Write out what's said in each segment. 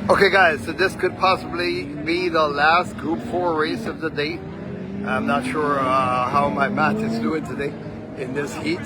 Okay guys, so this could possibly be the last Group 4 race of the day. I'm not sure how my math is doing today in this heat.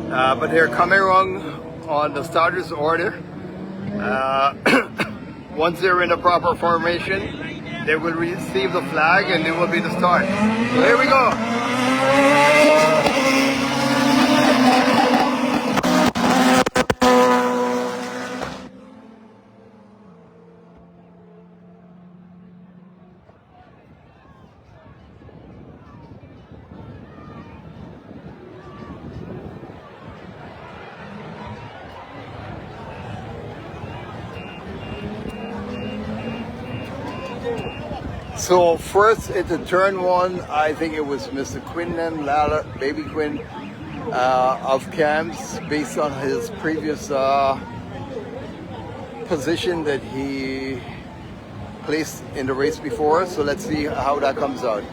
But they're coming along on the starters order. Once they're in the proper formation, they will receive the flag and it will be the start. So here we go. So first into turn one, I think it was Mr. Quinlan Lala, Baby Quinn of Camps, based on his previous position that he placed in the race before. So let's see how that comes out.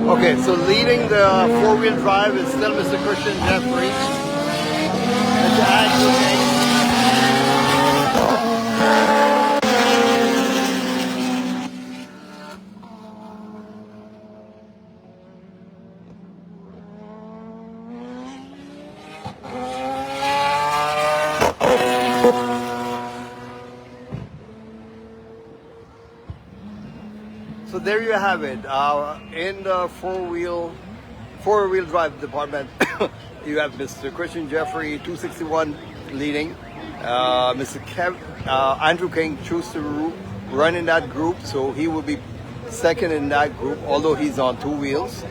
Okay, so leading the four-wheel drive is still Mr. Christian Jeffrey. So there you have it. In the four-wheel drive department, you have Mr. Christian Jeffrey, 261 leading. Mr. Andrew King chose to run in that group, so he will be second in that group, although he's on two wheels.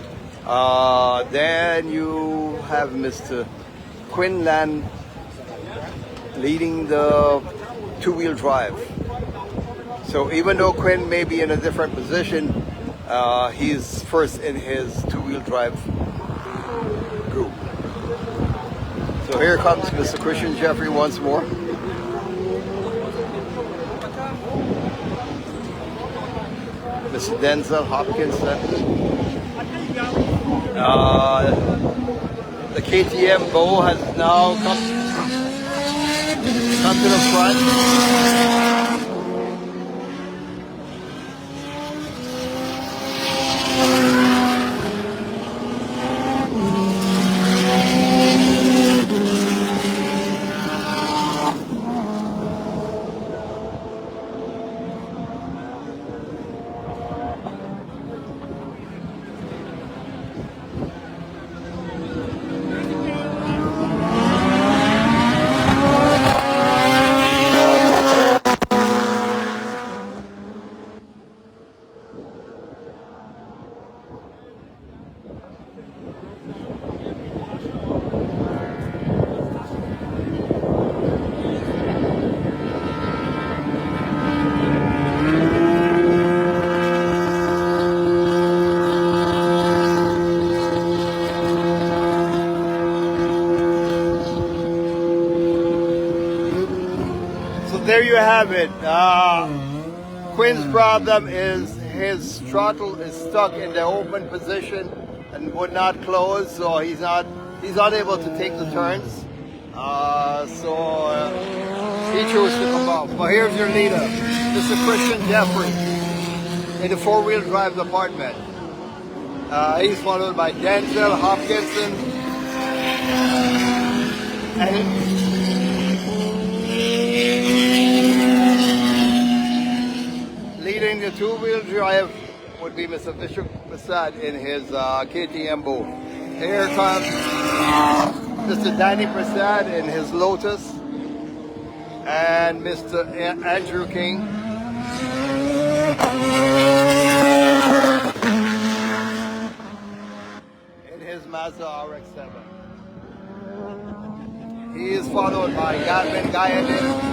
Then you have Mr. Quinlan leading the two-wheel drive. So even though Quinn may be in a different position, he's first in his two-wheel drive group. So here comes Mr. Christian Jeffrey once more. Mr. Denzel Hopkinson. The KTM Bo has now come to the front. There you have it. Quinn's problem is his throttle is stuck in the open position and would not close, so he's unable to take the turns. He chose to come off. But here's your leader, Mr. Christian Jeffrey, in the four-wheel drive department. He's followed by Denzel Hopkinson and leading the two-wheel drive would be Mr. Bishop Prasad in his KTM Bo. Here comes Mr. Danny Prasad in his Lotus and Mr. Andrew King in his Mazda RX-7. He is followed by Gavin Guyadin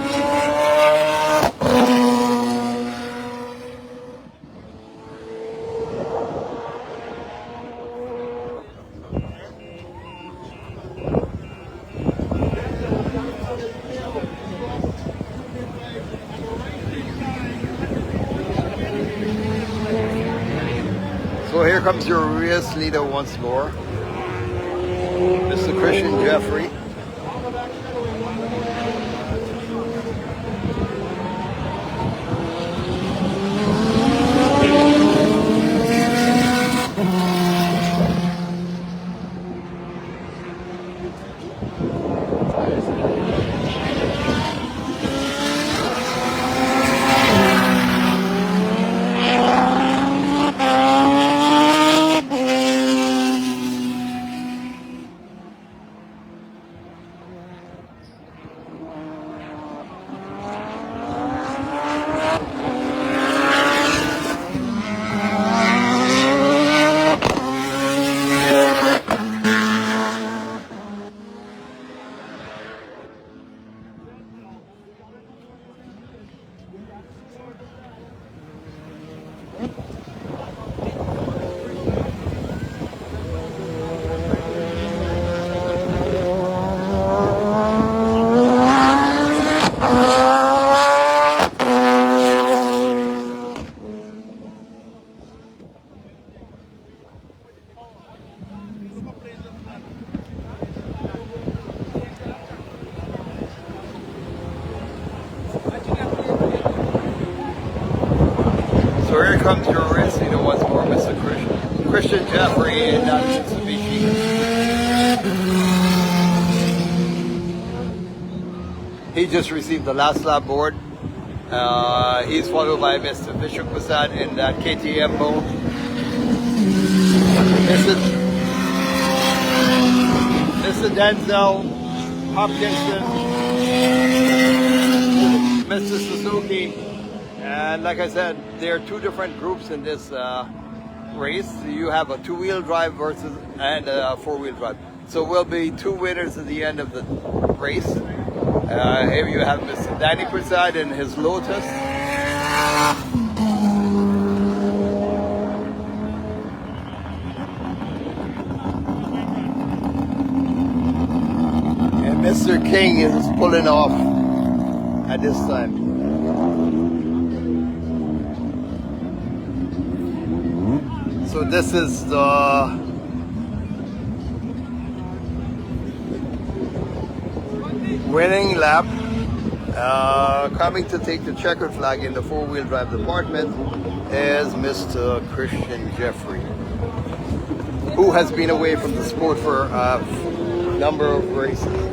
So here comes your race leader once more, Mr. Christian Jeffrey. So here comes your race leader once more, Mr. Christian Jeffrey in Mitsubishi. He just received the last lap board. He's followed by Mr. Bishop Prasad in that KTM mode. Mr. Denzel Hopkinson, Mr. Suzuki, and like I said, there are two different groups in this race. You have a two-wheel drive and a four-wheel drive. So we'll be two winners at the end of the race. Here you have Mr. Danny Prasad in his Lotus. And Mr. King is pulling off at this time. So this is the winning lap. Coming to take the checkered flag in the four-wheel drive department is Mr. Christian Jeffrey, who has been away from the sport for a number of races.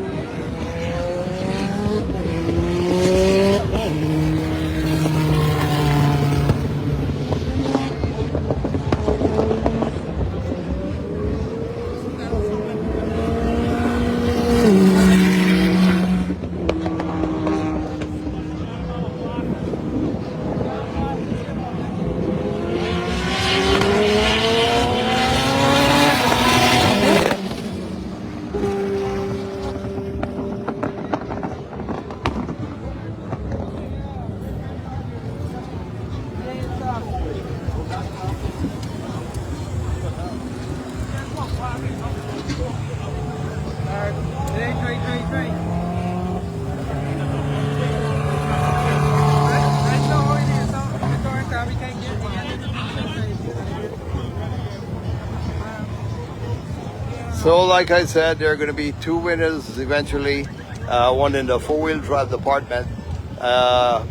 So like I said, there are going to be two winners eventually, one in the four-wheel drive department,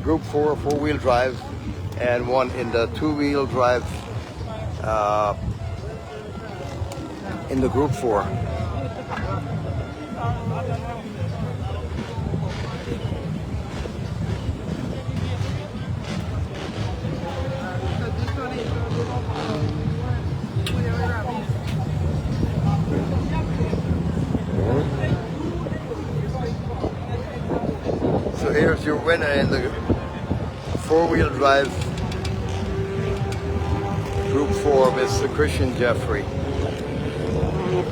Group 4 four-wheel drive, and one in the two-wheel drive in the Group 4. So here's your winner in the four-wheel drive Group 4, Mr. Christian Jeffrey,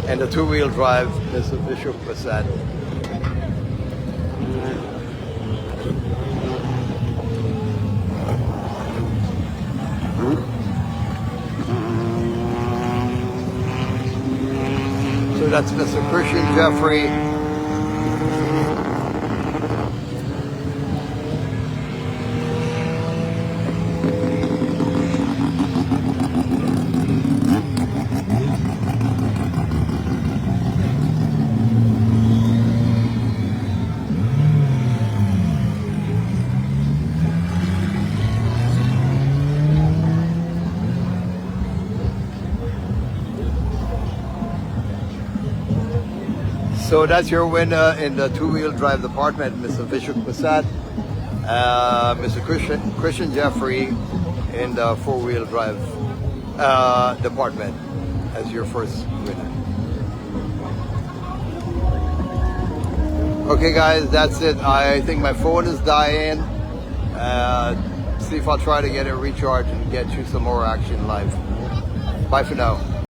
and the two-wheel drive, Mr. Bishop Prasad. So that's Mr. Christian Jeffrey. So that's your winner in the two-wheel drive department, Mr. Vishuk Prasad. Mr. Christian Jeffrey in the four-wheel drive department as your first winner. Okay guys, that's it. I think my phone is dying. See if I'll try to get it recharged and get you some more action live. Bye for now.